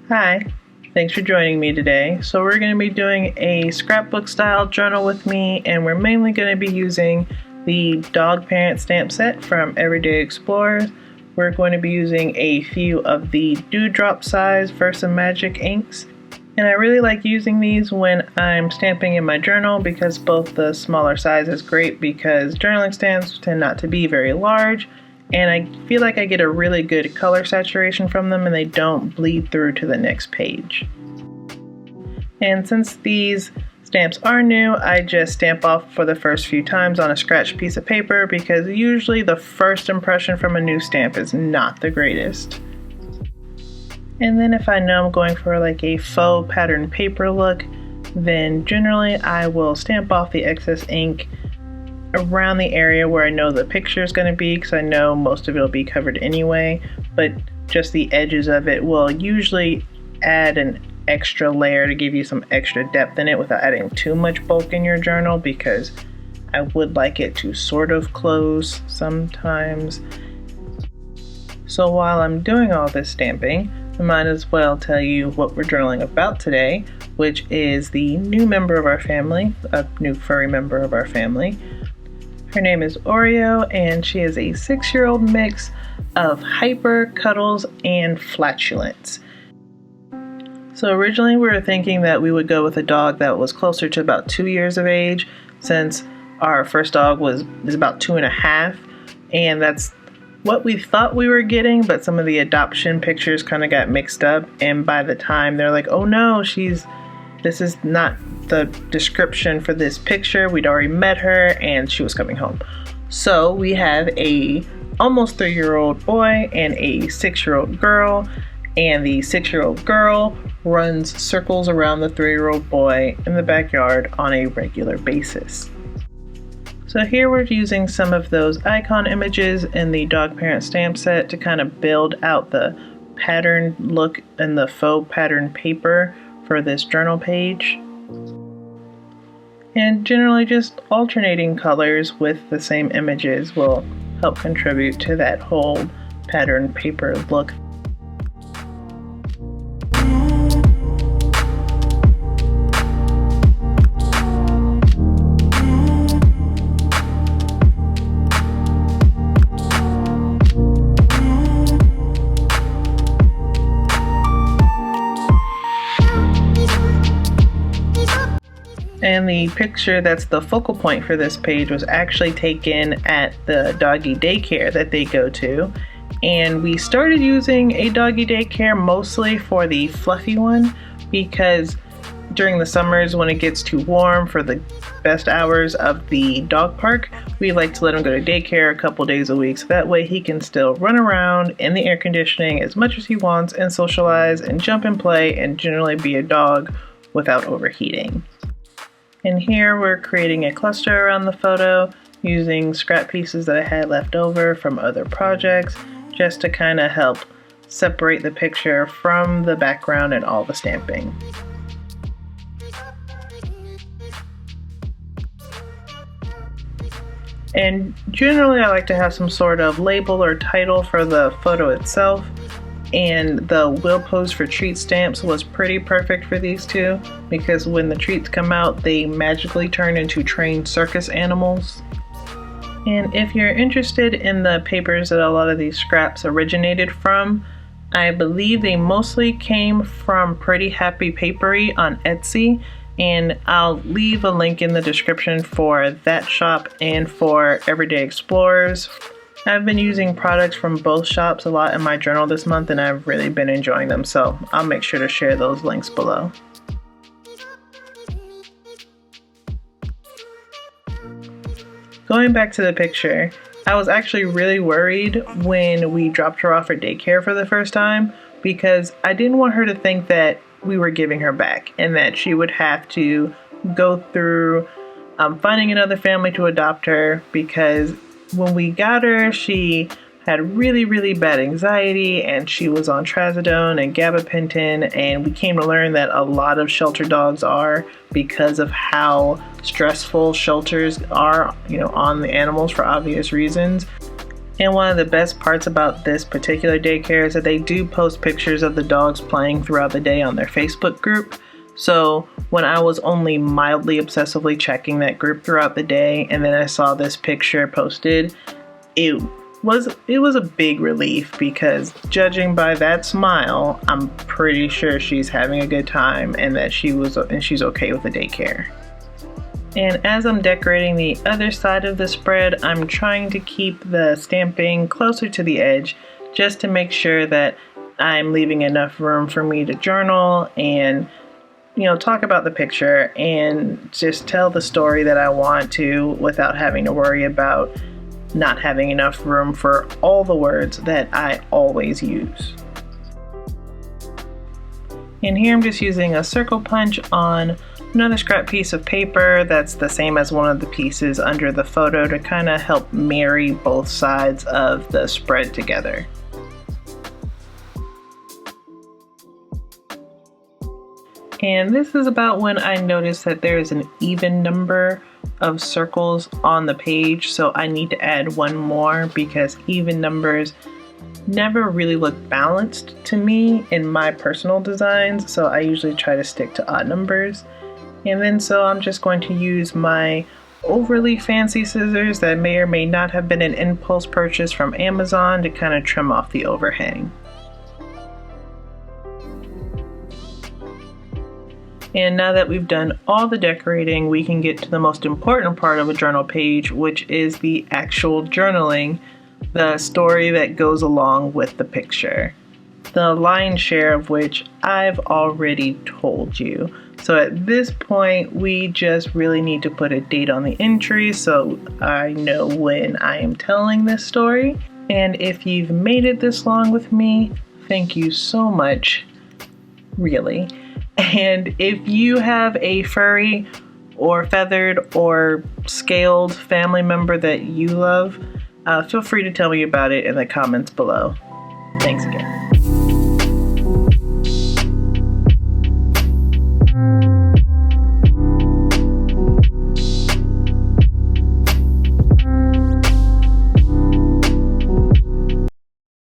Hi, thanks for joining me today. So we're going to be doing a scrapbook style journal with me, and we're mainly going to be using the dog parent stamp set from Everyday Explorers. We're going to be using a few of the dewdrop size Versa Magic inks. And I really like using these when I'm stamping in my journal because both the smaller size is great because journaling stamps tend not to be very large, and I feel like I get a really good color saturation from them and they don't bleed through to the next page. And since these stamps are new, I just stamp off for the first few times on a scratched piece of paper because usually the first impression from a new stamp is not the greatest. And then if I know I'm going for like a faux pattern paper look, then generally I will stamp off the excess ink around the area where I know the picture is going to be, because I know most of it will be covered anyway, but just the edges of it will usually add an extra layer to give you some extra depth in it without adding too much bulk in your journal, because I would like it to sort of close sometimes. So while I'm doing all this stamping, I might as well tell you what we're journaling about today, which is the new member of our family, a new furry member of our family. Her name is Oreo, and she is a 6-year-old mix of hyper, cuddles, and flatulence. So originally we were thinking that we would go with a dog that was closer to about 2 years of age, since our first dog is about 2.5, and that's what we thought we were getting, but some of the adoption pictures kind of got mixed up, and by the time they're like, oh no, this is not the description for this picture. We'd already met her and she was coming home. So we have a almost 3-year-old boy and a 6-year-old girl, and the 6-year-old girl runs circles around the 3-year-old boy in the backyard on a regular basis. So here we're using some of those icon images in the dog parent stamp set to kind of build out the pattern look in the faux pattern paper for this journal page. And generally just alternating colors with the same images will help contribute to that whole pattern paper look. And the picture that's the focal point for this page was actually taken at the doggy daycare that they go to. And we started using a doggy daycare mostly for the fluffy one, because during the summers when it gets too warm for the best hours of the dog park, we like to let him go to daycare a couple days a week, so that way he can still run around in the air conditioning as much as he wants and socialize and jump and play and generally be a dog without overheating. And here we're creating a cluster around the photo using scrap pieces that I had left over from other projects, just to kind of help separate the picture from the background and all the stamping. And generally I like to have some sort of label or title for the photo itself, and the Will Pose for Treat stamps was pretty perfect for these two, because when the treats come out they magically turn into trained circus animals. And if you're interested in the papers that a lot of these scraps originated from, I believe they mostly came from Pretty Happy Paperie on Etsy, and I'll leave a link in the description for that shop and for Everyday Explorers. I've been using products from both shops a lot in my journal this month, and I've really been enjoying them, so I'll make sure to share those links below. Going back to the picture, I was actually really worried when we dropped her off at daycare for the first time, because I didn't want her to think that we were giving her back and that she would have to go through finding another family to adopt her, because when we got her, she had really bad anxiety and she was on trazodone and gabapentin, and we came to learn that a lot of shelter dogs are, because of how stressful shelters are, on the animals for obvious reasons. And one of the best parts about this particular daycare is that they do post pictures of the dogs playing throughout the day on their Facebook group. So when I was only mildly obsessively checking that group throughout the day, and then I saw this picture posted, it was a big relief, because judging by that smile, I'm pretty sure she's having a good time and that she's okay with the daycare. And as I'm decorating the other side of the spread, I'm trying to keep the stamping closer to the edge just to make sure that I'm leaving enough room for me to journal and, talk about the picture and just tell the story that I want to without having to worry about not having enough room for all the words that I always use. And here I'm just using a circle punch on another scrap piece of paper that's the same as one of the pieces under the photo to kind of help marry both sides of the spread together. And this is about when I noticed that there is an even number of circles on the page, so I need to add one more because even numbers never really look balanced to me in my personal designs, so I usually try to stick to odd numbers. And then so I'm just going to use my overly fancy scissors that may or may not have been an impulse purchase from Amazon to kind of trim off the overhang. And now that we've done all the decorating, we can get to the most important part of a journal page, which is the actual journaling, the story that goes along with the picture. The lion's share of which I've already told you. So at this point, we just really need to put a date on the entry so I know when I am telling this story. And if you've made it this long with me, thank you so much, really. And if you have a furry or feathered or scaled family member that you love, feel free to tell me about it in the comments below. Thanks again.